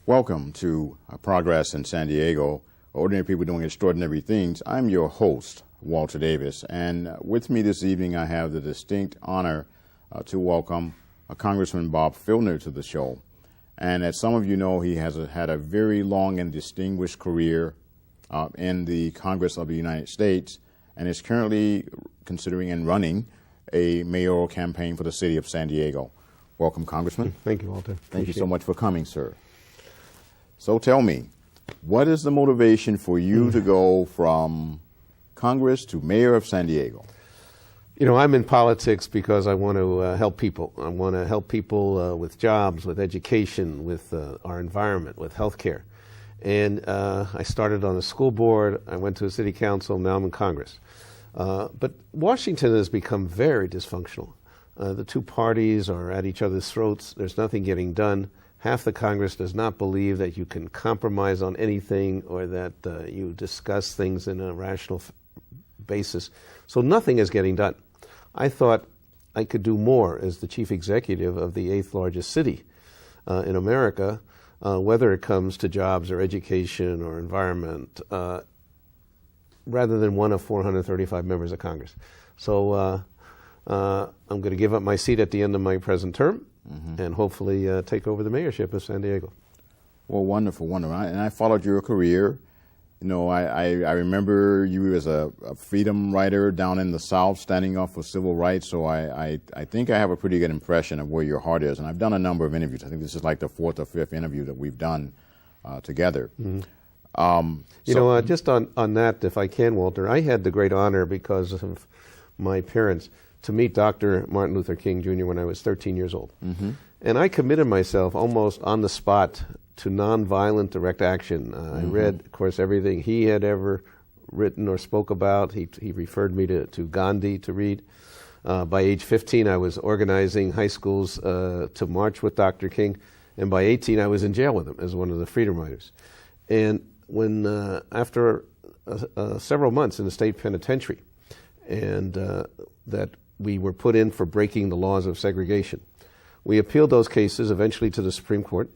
Welcome to Progress in San Diego, Ordinary People Doing Extraordinary Things. I'm your host, Walter Davis, and with me this evening I have the distinct honor to welcome Congressman Bob Filner to the show. And as some of you know, he has had a very long and distinguished career in the Congress of the United States and is currently considering and running a mayoral campaign for the city of San Diego. Welcome, Congressman. Thank you, Walter. Thank you so much for coming, sir. So tell me, what is the motivation for you to go from Congress to mayor of San Diego? You know, I'm in politics because I want to help people. I want to help people with jobs, with education, with our environment, with health care. And I started on the school board, I went to a city council, now I'm in Congress. But Washington has become very dysfunctional. The two parties are at each other's throats. There's nothing getting done. Half the Congress does not believe that you can compromise on anything or that you discuss things in a rational basis. So nothing is getting done. I thought I could do more as the chief executive of the 8th largest city in America, whether it comes to jobs or education or environment, rather than one of 435 members of Congress. So I'm going to give up my seat at the end of my present term. And hopefully take over the mayorship of San Diego. Well, wonderful, wonderful. And I followed your career. You know, I remember you as a freedom writer down in the South, standing up for civil rights. So I think I have a pretty good impression of where your heart is. And I've done a number of interviews. I think this is like the 4th or 5th interview that we've done together. Just on that, if I can, Walter, I had the great honor because of my parents to meet Dr. Martin Luther King Jr. when I was 13 years old. And I committed myself almost on the spot to nonviolent direct action. I read, of course, everything he had ever written or spoke about. He referred me to Gandhi to read. By age 15, I was organizing high schools to march with Dr. King. And by 18, I was in jail with him as one of the freedom riders. And when, after several months in the state penitentiary, and that we were put in for breaking the laws of segregation. We appealed those cases eventually to the Supreme Court.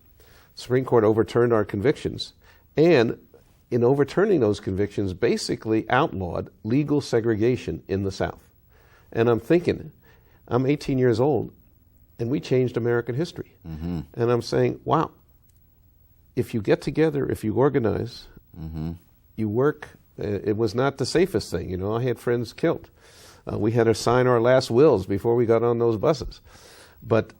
The Supreme Court overturned our convictions, and in overturning those convictions, basically outlawed legal segregation in the South. And I'm thinking, I'm 18 years old, and we changed American history. And I'm saying, wow, if you get together, if you organize, you work, it was not the safest thing. You know, I had friends killed. We had to sign our last wills before we got on those buses. But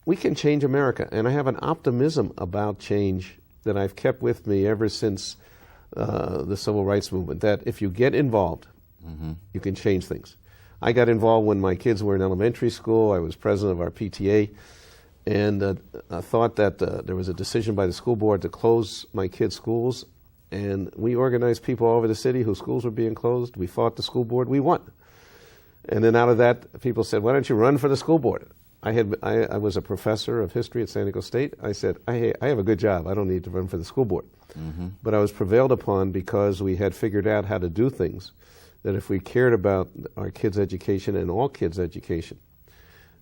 we can change America, and I have an optimism about change that I've kept with me ever since the civil rights movement, that if you get involved, you can change things. I got involved when my kids were in elementary school. I was president of our PTA, and I thought that there was a decision by the school board to close my kids' schools, and we organized people all over the city whose schools were being closed. We fought the school board. We won. And then out of that, people said, why don't you run for the school board? I was a professor of history at San Diego State. I said, I have a good job. I don't need to run for the school board. But I was prevailed upon because we had figured out how to do things, that if we cared about our kids' education and all kids' education,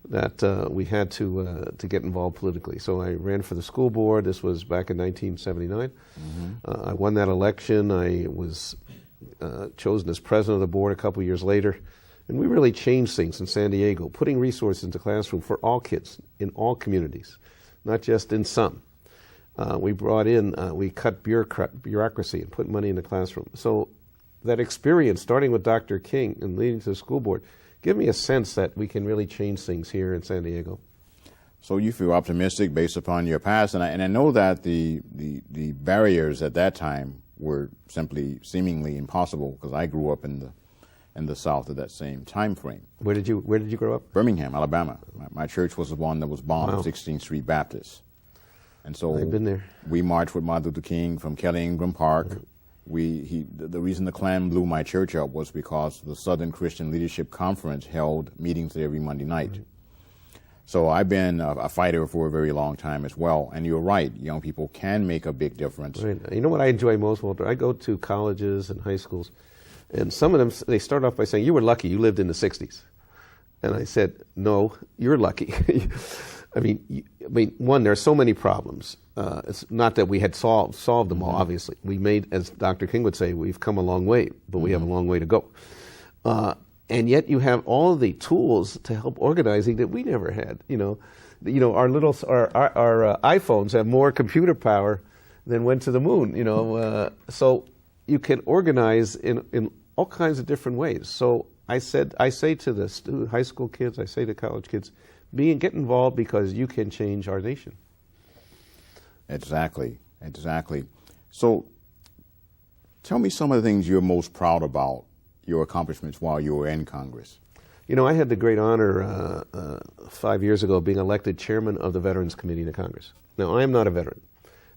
that we had to get involved politically. So I ran for the school board. This was back in 1979. I won that election. I was chosen as president of the board a couple years later. And we really changed things in San Diego, putting resources into classroom for all kids in all communities, not just in some. We brought in, we cut bureaucracy and put money in the classroom. So that experience, starting with Dr. King and leading to the school board, give me a sense that we can really change things here in San Diego. So you feel optimistic based upon your past, and I know that the barriers at that time were simply seemingly impossible, because I grew up in the South at that same time frame. Where did you grow up? Birmingham, Alabama. My church was the one that was bombed, wow. 16th Street Baptist. And so I've been there. We marched with Martin Luther King from Kelly Ingram Park. The reason the Klan blew my church up was because the Southern Christian Leadership Conference held meetings there every Monday night. So I've been a fighter for a very long time as well. And you're right, young people can make a big difference. Right. You know what I enjoy most, Walter? I go to colleges and high schools, and some of them, they start off by saying, you were lucky, you lived in the 60s. And I said, no, you're lucky. I mean, one, there are so many problems. It's not that we had solved them all, obviously. We made, as Dr. King would say, we've come a long way, but we have a long way to go. And yet you have all of the tools to help organizing that we never had. Our iPhones have more computer power than went to the moon. So you can organize in all kinds of different ways. So I say to the high school kids, I say to college kids, get involved because you can change our nation. Exactly. So tell me some of the things you're most proud about, your accomplishments while you were in Congress. I had the great honor 5 years ago of being elected chairman of the Veterans Committee in Congress. Now, I am not a veteran,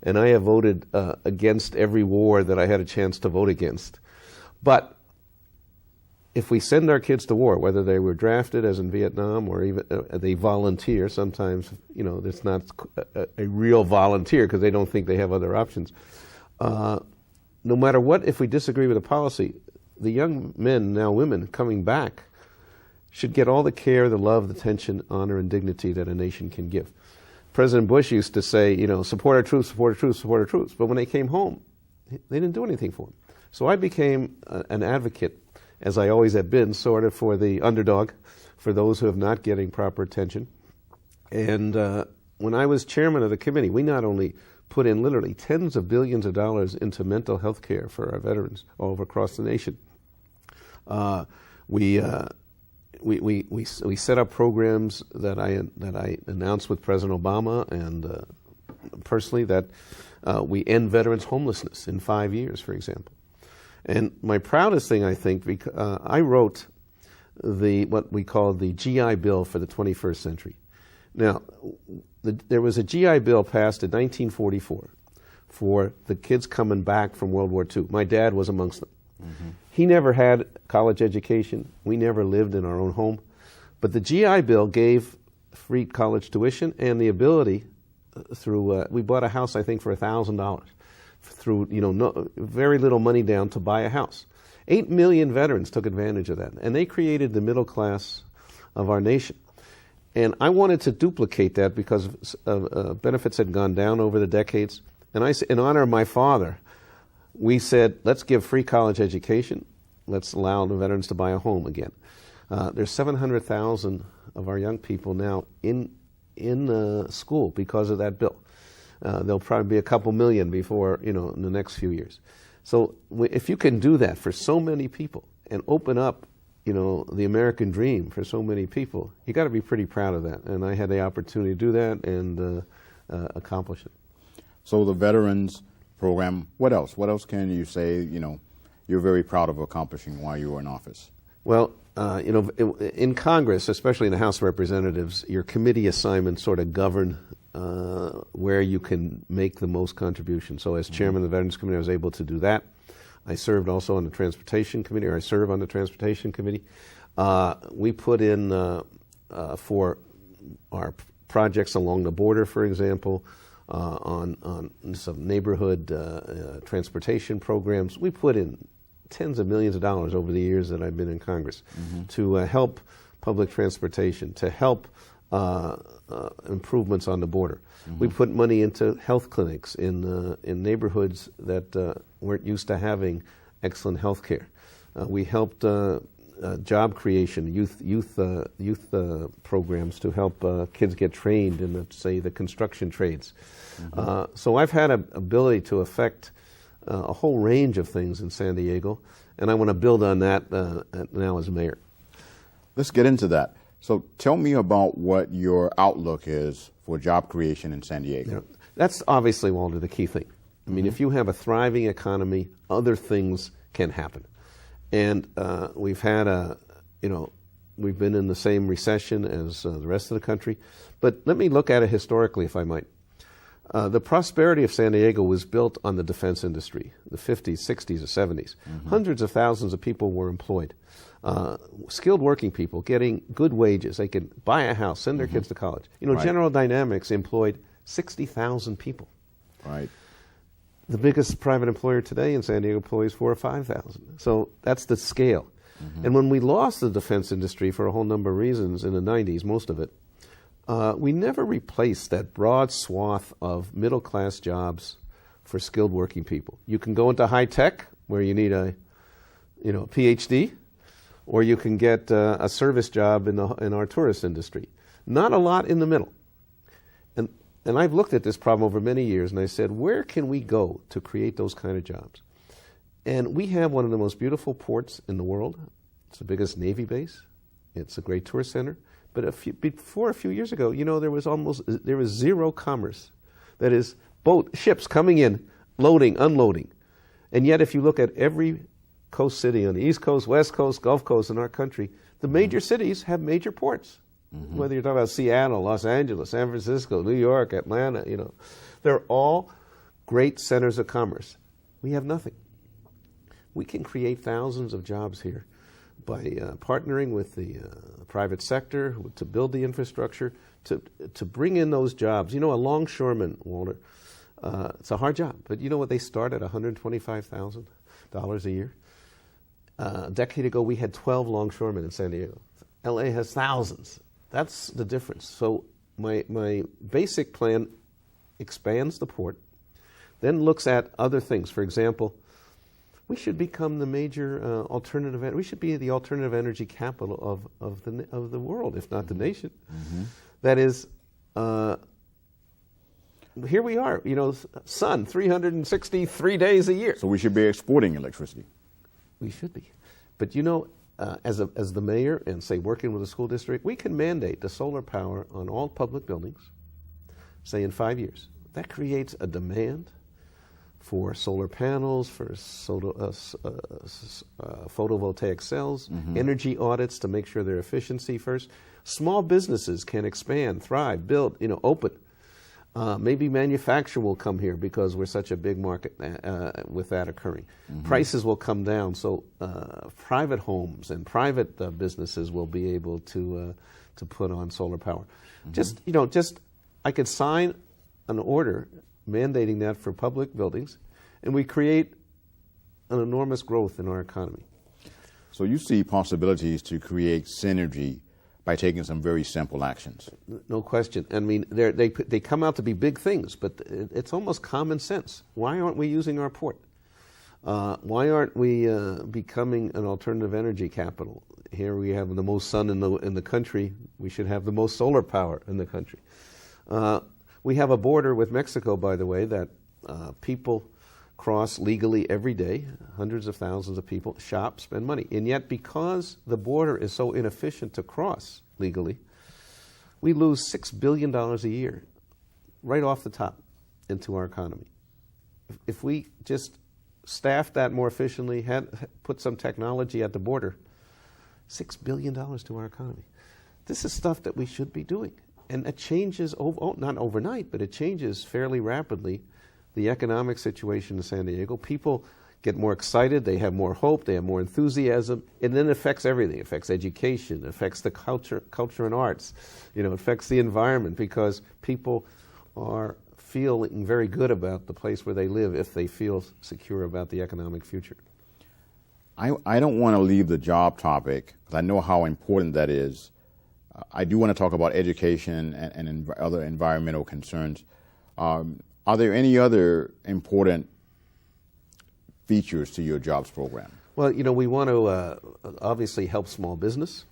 and I have voted against every war that I had a chance to vote against. But if we send our kids to war, whether they were drafted as in Vietnam or even they volunteer, sometimes, it's not a real volunteer because they don't think they have other options. No matter what, if we disagree with a policy, the young men, now women, coming back should get all the care, the love, the attention, honor, and dignity that a nation can give. President Bush used to say, support our troops, support our troops, support our troops. But when they came home, they didn't do anything for them. So I became an advocate, as I always have been, sort of for the underdog, for those who have not getting proper attention. And when I was chairman of the committee, we not only put in literally tens of billions of dollars into mental health care for our veterans all across the nation. We set up programs that I announced with President Obama and personally that we end veterans homelessness in 5 years, for example. And my proudest thing, I think, I wrote what we call the GI Bill for the 21st century. Now, there was a GI Bill passed in 1944 for the kids coming back from World War II. My dad was amongst them. Mm-hmm. He never had college education. We never lived in our own home. But the GI Bill gave free college tuition and the ability through, we bought a house, I think, for $1,000 through, very little money down to buy a house. 8 million veterans took advantage of that, and they created the middle class of our nation. And I wanted to duplicate that because benefits had gone down over the decades. And in honor of my father, we said, let's give free college education. Let's allow the veterans to buy a home again. There's 700,000 of our young people now in school because of that bill. There'll probably be a couple million before, in the next few years. So if you can do that for so many people and open up, the American dream for so many people, you got to be pretty proud of that. And I had the opportunity to do that and accomplish it. So the Veterans Program, what else? What else can you say, you're very proud of accomplishing while you were in office? Well, in Congress, especially in the House of Representatives, your committee assignments sort of govern where you can make the most contribution. So as chairman of the Veterans Committee, I was able to do that. I served also on the Transportation Committee, or I serve on the Transportation Committee. We put in for our projects along the border, for example, on some neighborhood transportation programs. We put in tens of millions of dollars over the years that I've been in Congress to help public transportation, to help improvements on the border. We put money into health clinics in neighborhoods that weren't used to having excellent health care. We helped job creation, youth programs to help kids get trained in, say, the construction trades. So I've had an ability to affect a whole range of things in San Diego, and I want to build on that now as mayor. Let's get into that. So tell me about what your outlook is for job creation in San Diego. Yeah, that's obviously, Walter, the key thing. I mean, if you have a thriving economy, other things can happen. And we've had we've been in the same recession as the rest of the country. But let me look at it historically, if I might. The prosperity of San Diego was built on the defense industry, the 50s, 60s, or 70s. Hundreds of thousands of people were employed. Skilled working people getting good wages. They could buy a house, send their kids to college. Right. General Dynamics employed 60,000 people. Right. The biggest private employer today in San Diego employs 4,000 or 5,000. So that's the scale. And when we lost the defense industry for a whole number of reasons in the 90s, most of it, we never replaced that broad swath of middle-class jobs for skilled working people. You can go into high tech, where you need a PhD, or you can get a service job in our tourist industry. Not a lot in the middle. And I've looked at this problem over many years, and I said, where can we go to create those kind of jobs? And we have one of the most beautiful ports in the world. It's the biggest Navy base. It's a great tourist center. But before a few years ago, there was zero commerce. That is, ships coming in, loading, unloading. And yet, if you look at every coast city on the East Coast, West Coast, Gulf Coast in our country, the major cities have major ports. Whether you're talking about Seattle, Los Angeles, San Francisco, New York, Atlanta, they're all great centers of commerce. We have nothing. We can create thousands of jobs here by partnering with the private sector to build the infrastructure, to bring in those jobs. A longshoreman, Walter, it's a hard job, but you know what? They start at $125,000 a year. A decade ago, we had 12 longshoremen in San Diego. LA has thousands. That's the difference. So my basic plan expands the port, then looks at other things. For example, we should become the major alternative. We should be the alternative energy capital of the world, if not the nation. That is, here we are. Sun 363 days a year. So we should be exporting electricity. We should be, but as the mayor and say working with the school district, we can mandate the solar power on all public buildings, say in 5 years. That creates a demand for solar panels, for photovoltaic cells, energy audits to make sure their efficiency first. Small businesses can expand, thrive, build, open. Maybe manufacture will come here because we're such a big market with that occurring. Prices will come down, so private homes and private businesses will be able to put on solar power. I could sign an order mandating that for public buildings, and we create an enormous growth in our economy. So you see possibilities to create synergy by taking some very simple actions. No question. I mean, they come out to be big things, but it's almost common sense. Why aren't we using our port? Why aren't we becoming an alternative energy capital? Here we have the most sun in the country. We should have the most solar power in the country. We have a border with Mexico, by the way, that people cross legally every day. Hundreds of thousands of people shop, spend money. And yet, because the border is so inefficient to cross legally, we lose $6 billion a year right off the top into our economy. If we just staffed that more efficiently, put some technology at the border, $6 billion to our economy. This is stuff that we should be doing. And it changes, not overnight, but it changes fairly rapidly the economic situation in San Diego. People get more excited, they have more hope, they have more enthusiasm, and then it affects everything. It affects education, it affects the culture and arts, it affects the environment, because people are feeling very good about the place where they live if they feel secure about the economic future. I don't want to leave the job topic, because I know how important that is. I do want to talk about education and other environmental concerns. Are there any other important features to your jobs program? Well, we want to obviously help small business.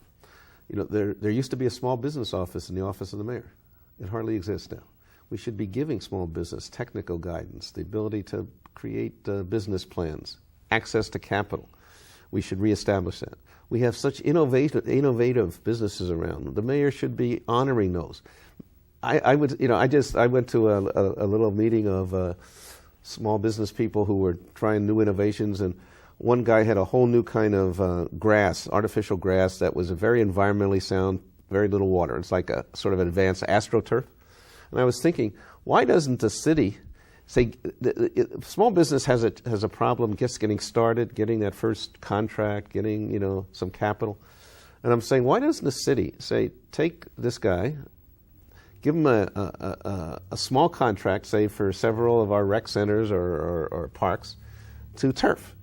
There used to be a small business office in the office of the mayor. It hardly exists now. We should be giving small business technical guidance, the ability to create business plans, access to capital. We should reestablish that. We have such innovative businesses around. The mayor should be honoring those. I went to a little meeting of small business people who were trying new innovations, and one guy had a whole new kind of grass, artificial grass that was very environmentally sound, very little water. It's like a sort of advanced AstroTurf. And I was thinking, Why doesn't the city say, small business has a problem just getting started, getting that first contract, getting some capital, and I'm saying, why doesn't the city say, take this guy, give him a small contract, say for several of our rec centers or parks, to turf.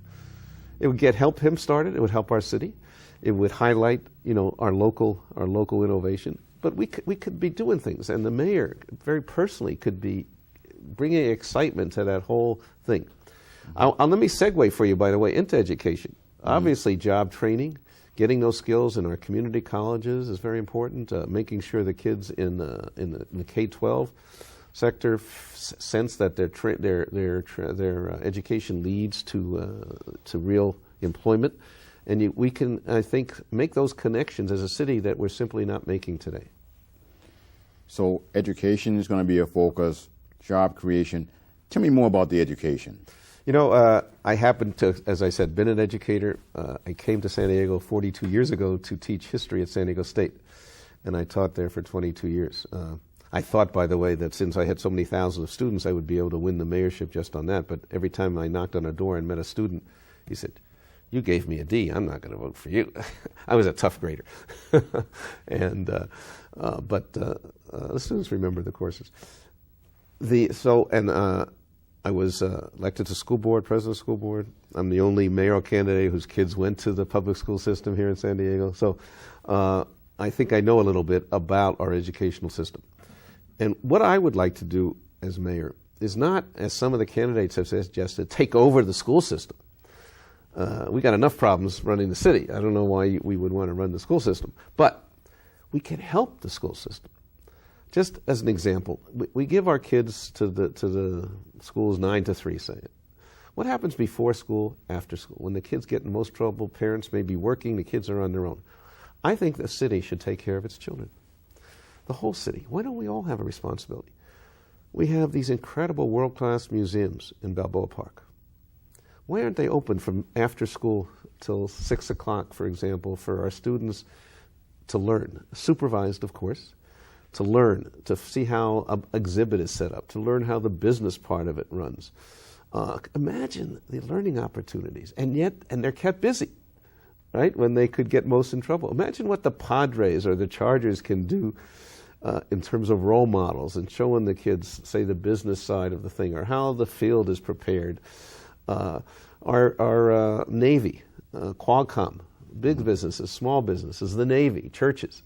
It would help him started. It would help our city. It would highlight our local innovation. But we could be doing things, and the mayor very personally could be bringing excitement to that whole thing. Let me segue for you, by the way, into education. Obviously, job training, getting those skills in our community colleges is very important. Making sure the kids in the K-12 sector sense that their education leads to real employment, and we can, I think, make those connections as a city that we're simply not making today. So education is going to be a focus. Job creation. Tell me more about the education. I happen to, as I said, been an educator. I came to San Diego 42 years ago to teach history at San Diego State, and I taught there for 22 years. I thought, by the way, that since I had so many thousands of students, I would be able to win the mayorship just on that, but every time I knocked on a door and met a student, he said, "You gave me a D, I'm not going to vote for you." I was a tough grader. But the students remember the courses. I was elected to school board, president of school board. I'm the only mayoral candidate whose kids went to the public school system here in San Diego. So I think I know a little bit about our educational system. And what I would like to do as mayor is not, as some of the candidates have suggested, take over the school system. We got enough problems running the city. I don't know why we would want to run the school system. But we can help the school system. Just as an example, we give our kids to the schools 9 to 3, say. What happens before school, after school? When the kids get in most trouble, parents may be working, the kids are on their own. I think the city should take care of its children. The whole city. Why don't we all have a responsibility? We have these incredible world-class museums in Balboa Park. Why aren't they open from after school till 6 o'clock, for example, for our students to learn? Supervised, of course. To learn, to see how an exhibit is set up, to learn how the business part of it runs. Imagine the learning opportunities, and they're kept busy, right, when they could get most in trouble. Imagine what the Padres or the Chargers can do in terms of role models and showing the kids, say, the business side of the thing, or how the field is prepared. Our Navy, Qualcomm, big businesses, small businesses, the Navy, churches,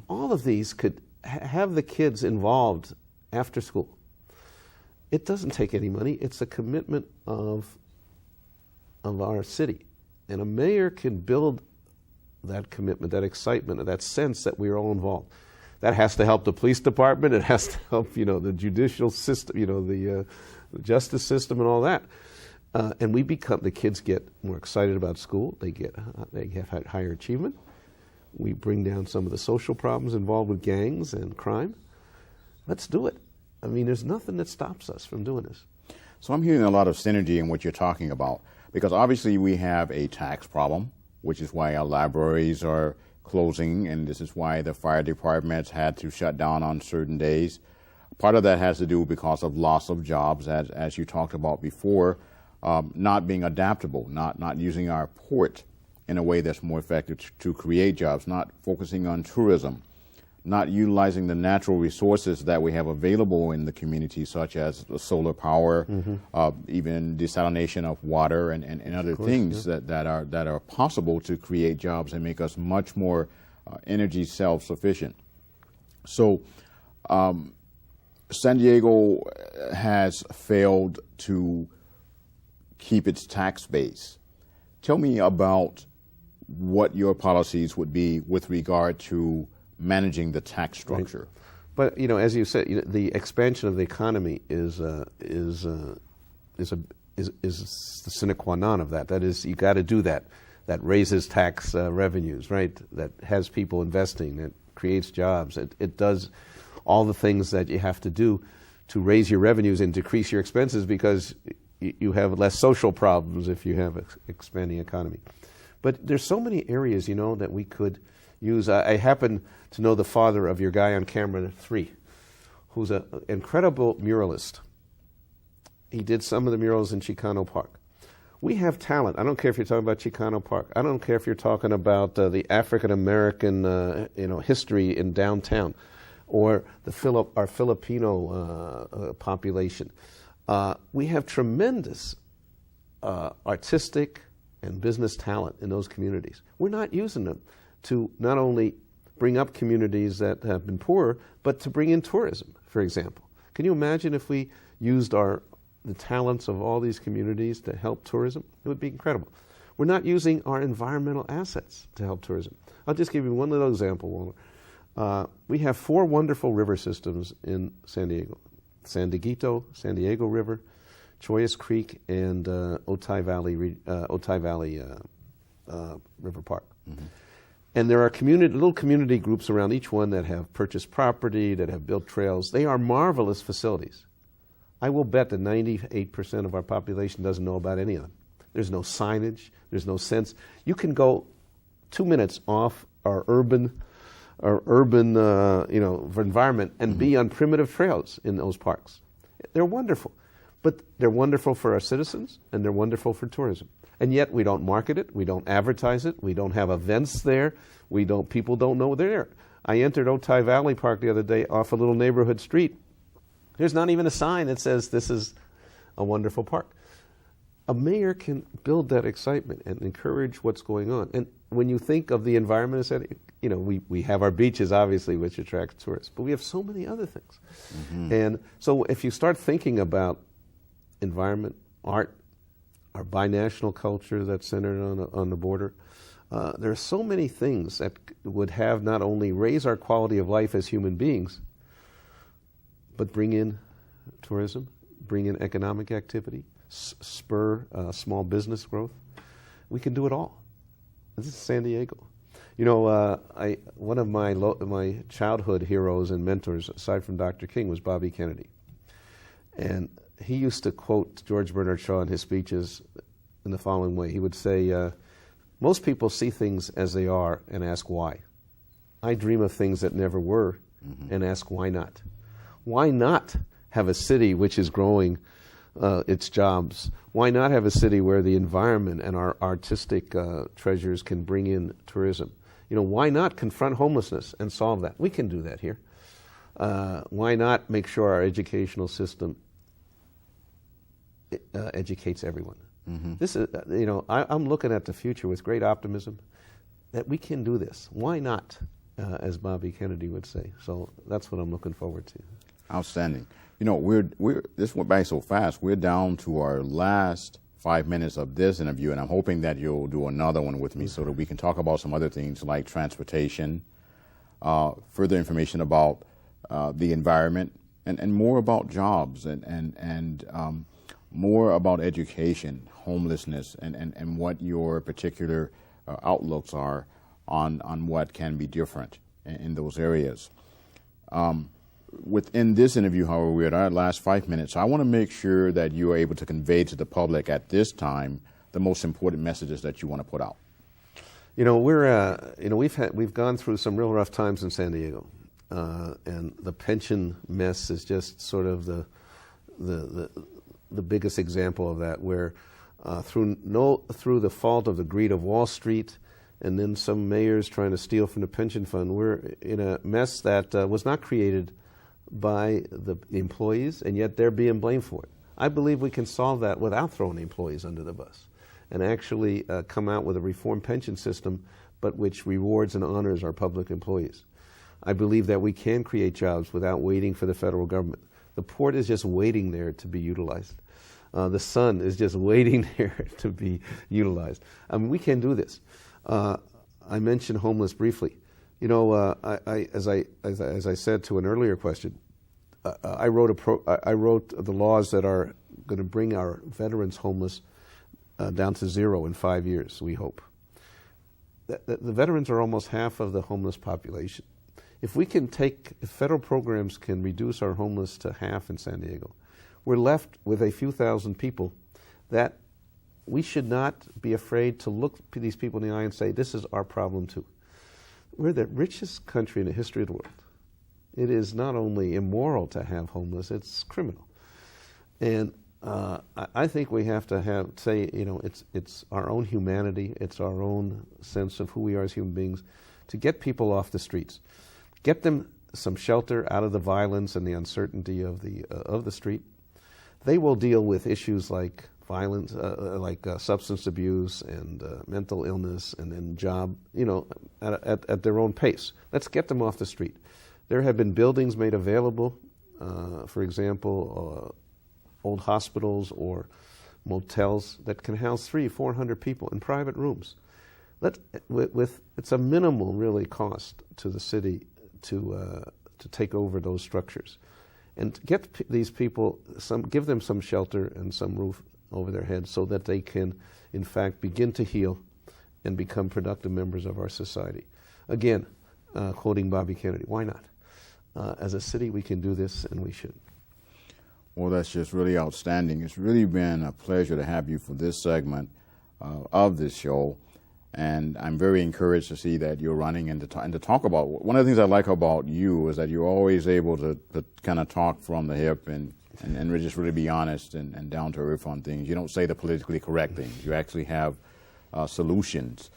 all of these could have the kids involved after school. It doesn't take any money. It's a commitment of our city. And a mayor can build that commitment, that excitement, that sense that we're all involved. That has to help the police department. It has to help, the judicial system, the justice system and all that. And the kids get more excited about school. They have higher achievement. We bring down some of the social problems involved with gangs and crime. Let's do it. I mean, there's nothing that stops us from doing this. So I'm hearing a lot of synergy in what you're talking about, because obviously we have a tax problem, which is why our libraries are closing, and this is why the fire departments had to shut down on certain days. Part of that has to do because of loss of jobs, as you talked about before, not being adaptable, not using our port in a way that's more effective to create jobs, not focusing on tourism, not utilizing the natural resources that we have available in the community, such as solar power, even desalination of water and other things that are possible to create jobs and make us much more energy self-sufficient. So San Diego has failed to keep its tax base. Tell me about what your policies would be with regard to managing the tax structure. Right. But as you said, the expansion of the economy is the sine qua non of that. That is, you got to do that. That raises tax revenues, right? That has people investing. That creates jobs. It does all the things that you have to do to raise your revenues and decrease your expenses, because you have less social problems if you have an expanding economy. But there's so many areas, that we could use. I happen to know the father of your guy on camera 3, who's an incredible muralist. He did some of the murals in Chicano Park. We have talent. I don't care if you're talking about Chicano Park. I don't care if you're talking about the African American history in downtown, or our Filipino population. We have tremendous artistic and business talent in those communities. We're not using them to not only bring up communities that have been poorer, but to bring in tourism, for example. Can you imagine if we used the talents of all these communities to help tourism? It would be incredible. We're not using our environmental assets to help tourism. I'll just give you one little example, Walter. We have 4 wonderful river systems in San Diego. San Diego River, Chollas Creek, and Otay Valley River Park. Mm-hmm. And there are little community groups around each one that have purchased property, that have built trails. They are marvelous facilities. I will bet that 98% of our population doesn't know about any of them. There's no signage. There's no sense. You can go 2 minutes off our urban environment and be on primitive trails in those parks. They're wonderful. But they're wonderful for our citizens, and they're wonderful for tourism. And yet we don't market it, we don't advertise it, we don't have events there, people don't know they're there. I entered Otay Valley Park the other day off a little neighborhood street. There's not even a sign that says this is a wonderful park. A mayor can build that excitement and encourage what's going on. And when you think of the environment, we have our beaches, obviously, which attract tourists, but we have so many other things. Mm-hmm. And so if you start thinking about environment, art, our binational culture that's centered on the border, there are so many things that would have not only raise our quality of life as human beings, but bring in tourism, bring in economic activity, spur small business growth. We can do it all. This is San Diego. One of my childhood heroes and mentors, aside from Dr. King, was Bobby Kennedy. And he used to quote George Bernard Shaw in his speeches in the following way. He would say, most people see things as they are and ask why. I dream of things that never were and ask why not. Why not have a city which is growing its jobs? Why not have a city where the environment and our artistic treasures can bring in tourism? Why not confront homelessness and solve that? We can do that here. Why not make sure our educational system educates everyone? Mm-hmm. This is, I'm looking at the future with great optimism that we can do this. Why not, as Bobby Kennedy would say? So that's what I'm looking forward to. Outstanding. This went by so fast. We're down to our last 5 minutes of this interview, and I'm hoping that you'll do another one with me so that we can talk about some other things like transportation, further information about the environment, and more about jobs and more about education, homelessness, and what your particular outlooks are on what can be different in those areas. Within this interview, however, we're at our last 5 minutes. So I want to make sure that you are able to convey to the public at this time the most important messages that you want to put out. We've gone through some real rough times in San Diego, and the pension mess is just sort of the biggest example of that, where through the fault of the greed of Wall Street, and then some mayors trying to steal from the pension fund, we're in a mess that was not created by the employees, and yet they're being blamed for it. I believe we can solve that without throwing the employees under the bus, and actually come out with a reformed pension system, but which rewards and honors our public employees. I believe that we can create jobs without waiting for the federal government. The port is just waiting there to be utilized. The sun is just waiting there to be utilized. I mean, we can do this. I mentioned homeless briefly. As I said to an earlier question, I wrote the laws that are going to bring our veterans homeless down to 0 in 5 years, we hope. The veterans are almost half of the homeless population. If federal programs can reduce our homeless to half in San Diego, we're left with a few thousand people that we should not be afraid to look these people in the eye and say, this is our problem too. We're the richest country in the history of the world. It is not only immoral to have homeless, it's criminal. And I think we have to say, it's our own humanity, it's our own sense of who we are as human beings, to get people off the streets, get them some shelter out of the violence and the uncertainty of the street. They will deal with issues like violence, substance abuse and mental illness, and then job, at their own pace. Let's get them off the street. There have been buildings made available, for example, old hospitals or motels that can house 300-400 people in private rooms. It's a minimal, really, cost to the city to take over those structures, and get these people give them some shelter and some roof over their heads, so that they can, in fact, begin to heal and become productive members of our society. Again, quoting Bobby Kennedy, why not? As a city, we can do this, and we should. Well, that's just really outstanding. It's really been a pleasure to have you for this segment of this show, and I'm very encouraged to see that you're running and to talk about. One of the things I like about you is that you're always able to kind of talk from the hip and just really be honest and down to earth on things. You don't say the politically correct things. You actually have solutions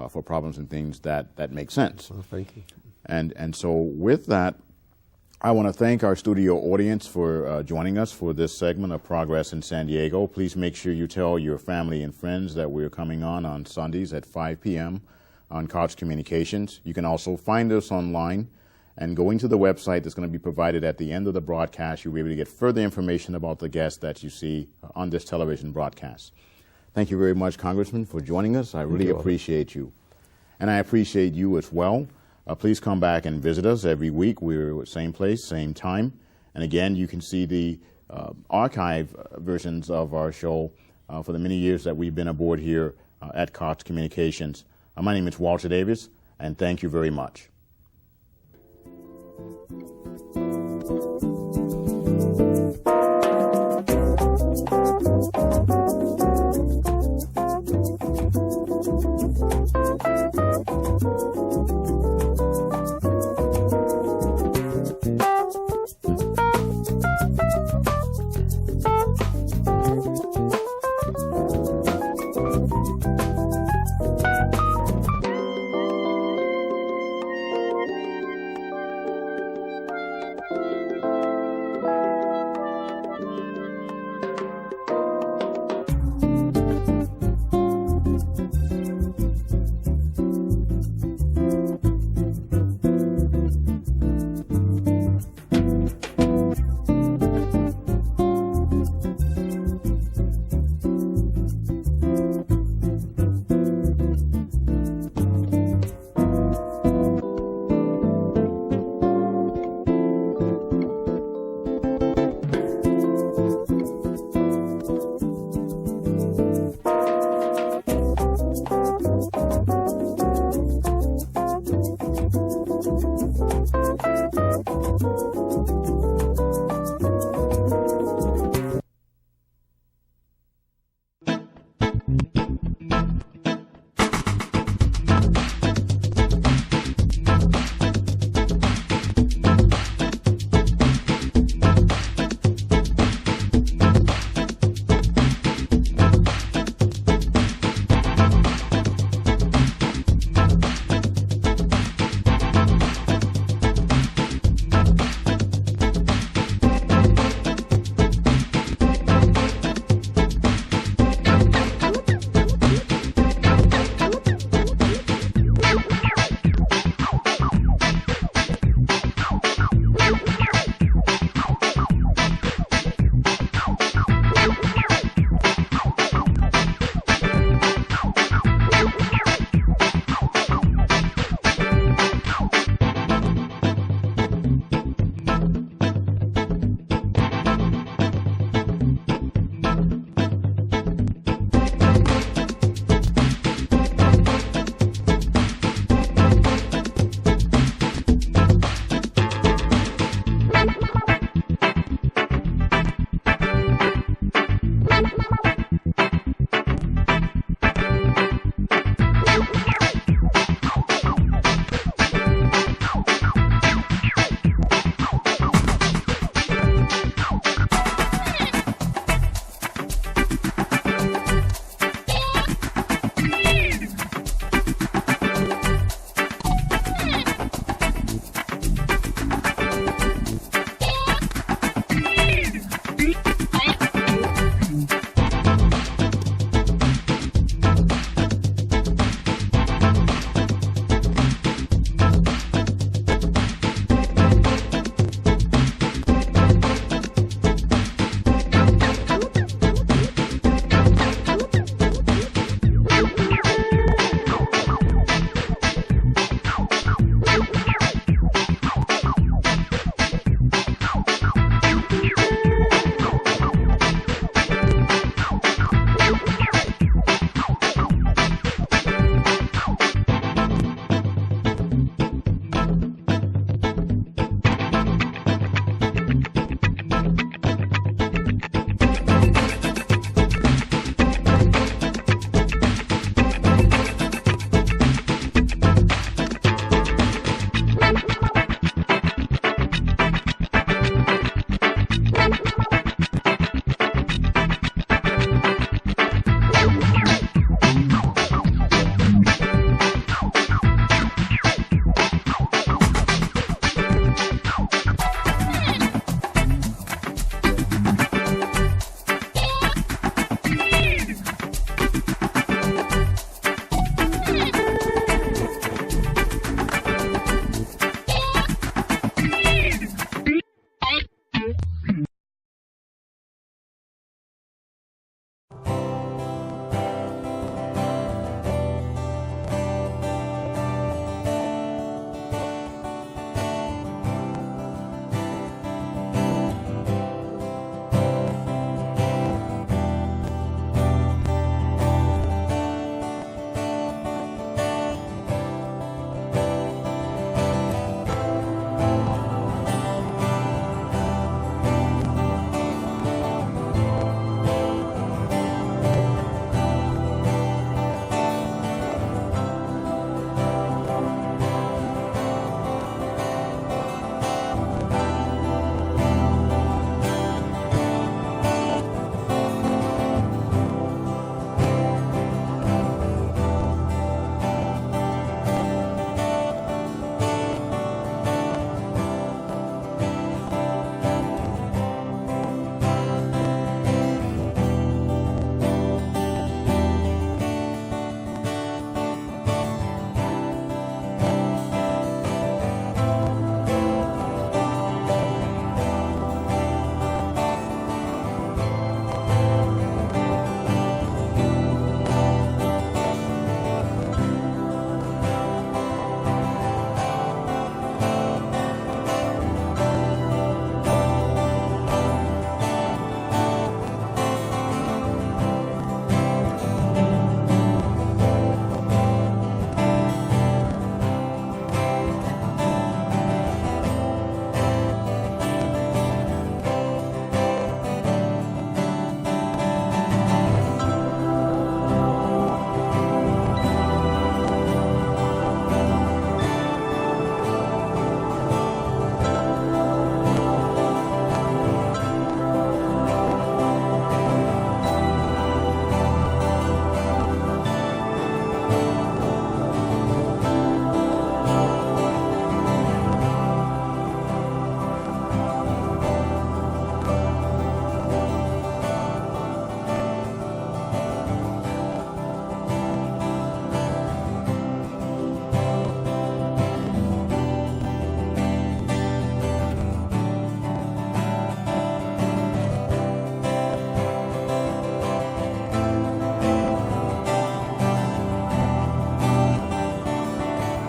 for problems and things that make sense. Well, thank you. And so with that, I want to thank our studio audience for joining us for this segment of Progress in San Diego. Please make sure you tell your family and friends that we're coming on Sundays at 5 p.m. on Cox Communications. You can also find us online, and going to the website that's going to be provided at the end of the broadcast, you'll be able to get further information about the guests that you see on this television broadcast. Thank you very much, Congressman, for joining us. I really appreciate you. And I appreciate you as well. Please come back and visit us every week. We're same place, same time. And again, you can see the archive versions of our show for the many years that we've been aboard here at Cox Communications. My name is Walter Davis, and thank you very much.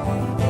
Bye-bye.